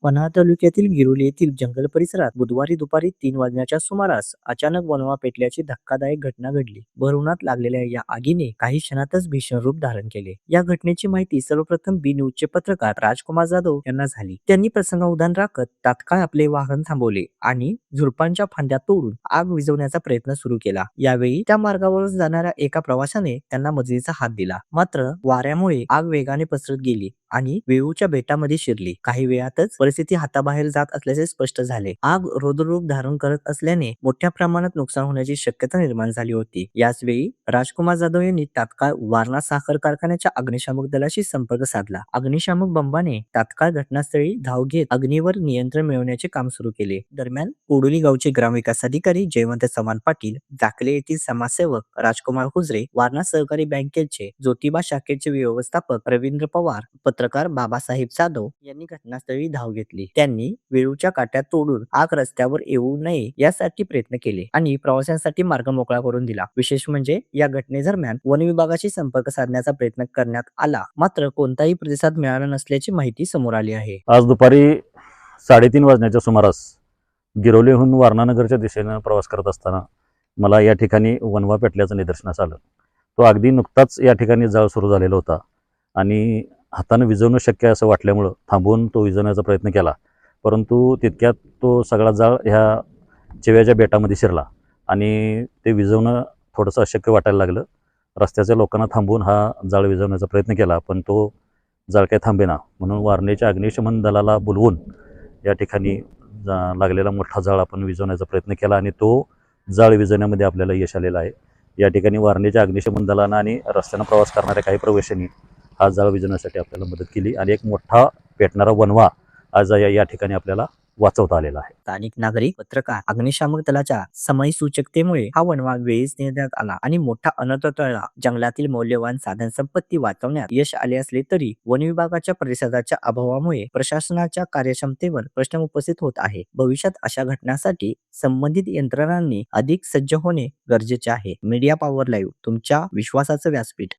पन्हाळ तालुक्यातील गिरोली येथील जंगल परिसरात बुधवारी दुपारी 3 वाजण्याच्या सुमारास अचानक वणवा पेटल्याची धक्कादायक घटना घडली. भर लागलेल्या या आगीने काही क्षणातच भीषण रूप धारण केले. या घटनेची माहिती सर्वप्रथम बी न्यूजचे पत्रकार राजकुमार जाधव यांना झाली. त्यांनी प्रसंगावधान राखत तात्काळ आपले वाहन थांबवले आणि झुडपांच्या फांद्या तोडून आग विझवण्याचा प्रयत्न सुरू केला. यावेळी त्या मार्गावर जाणाऱ्या एका प्रवाशाने त्यांना मदतीचा हात दिला. मात्र वाऱ्यामुळे आग वेगाने पसरत गेली आणि वेळूच्या बेटामध्ये शिरली. काही वेळातच परिस्थिती हाताबाहेर जात असल्याचे स्पष्ट झाले. आग रौद्ररूप धारण करत असल्याने मोठ्या प्रमाणात नुकसान होण्याची शक्यता निर्माण झाली होती. याच वेळी राजकुमार जाधव यांनी तात्काळ वारणा साखर कारखान्याच्या अग्निशामक दलाशी संपर्क साधला. अग्निशामक बंबाने तात्काळ घटनास्थळी धाव घेत अग्नीवर नियंत्रण मिळवण्याचे काम सुरू केले. दरम्यान कोडोली गावचे ग्रामविकास अधिकारी जयवंत चव्हाण पाटील, जाकले येथील समाजसेवक राजकुमार हुजरे, वारणा सहकारी बँकेचे ज्योतिबा शाखेचे व्यवस्थापक रवींद्र पवार, पत्रकार बाबासाहेब जाधव यांनी घटनास्थळी धाव घेतली. त्यांनी वेळूच्या काट्या तोडून आग रस्त्यावर येऊ नये यासाठी प्रयत्न केले आणि प्रवाशांसाठी मार्ग मोकळा करून दिला. विशेष म्हणजे या घटनेदरम्यान वन विभागाशी संपर्क साधण्याचा प्रयत्न करण्यात आला, मात्र कोणताही प्रतिसाद मिळाला नसल्याची माहिती समोर आली आहे. आज दुपारी 3:30 वाजण्याच्या सुमारास गिरोलीहून वारणानगरच्या दिशेनं प्रवास करत असताना मला या ठिकाणी वणवा पेटल्याचं निदर्शनास आलं. तो अगदी नुकताच या ठिकाणी जाळ सुरू झालेला होता आणि हातानं विझवणं शक्य असं वाटल्यामुळं थांबवून तो विझवण्याचा प्रयत्न केला, परंतु तितक्यात तो सगळा जाळ ह्या चिव्याच्या बेटामध्ये शिरला आणि ते विझवणं थोडंसं अशक्य वाटायला लागलं. रस्त्याच्या लोकांना थांबवून हा जाळ विझवण्याचा प्रयत्न केला, पण तो जाळ काही थांबेना. म्हणून वारणेच्या अग्निशमन दलाला बोलवून या ठिकाणी लागलेला मोठा जाळ आपण विझवण्याचा प्रयत्न केला आणि तो जाळ विझवण्यामध्ये आपल्याला यश आलेलं आहे. या ठिकाणी वारणेच्या अग्निशमन दलानं आणि रस्त्यानं प्रवास करणाऱ्या काही प्रवाशांनी हा जाळ विझवण्यासाठी आपल्याला मदत केली आणि एक मोठा पेटणारा वणवा आज या ठिकाणी आपल्याला वाचवता आलेला आहे. स्थानिक नागरिक, पत्रकार, अग्निशामक दलाच्या समयसूचकतेमुळे हा वणवा वेळीच नेण्यात आला आणि मोठा अनर्थ टळला. जंगलातील मौल्यवान साधन संपत्ती वाचवण्यात यश आले असले तरी वन विभागाच्या प्रतिसादाच्या अभावामुळे प्रशासनाच्या कार्यक्षमतेवर प्रश्न उपस्थित होत आहे. भविष्यात अशा घटनांसाठी संबंधित यंत्रणांनी अधिक सज्ज होणे गरजेचे आहे. मीडिया पॉवर लाईव्ह, तुमच्या विश्वासाचं व्यासपीठ.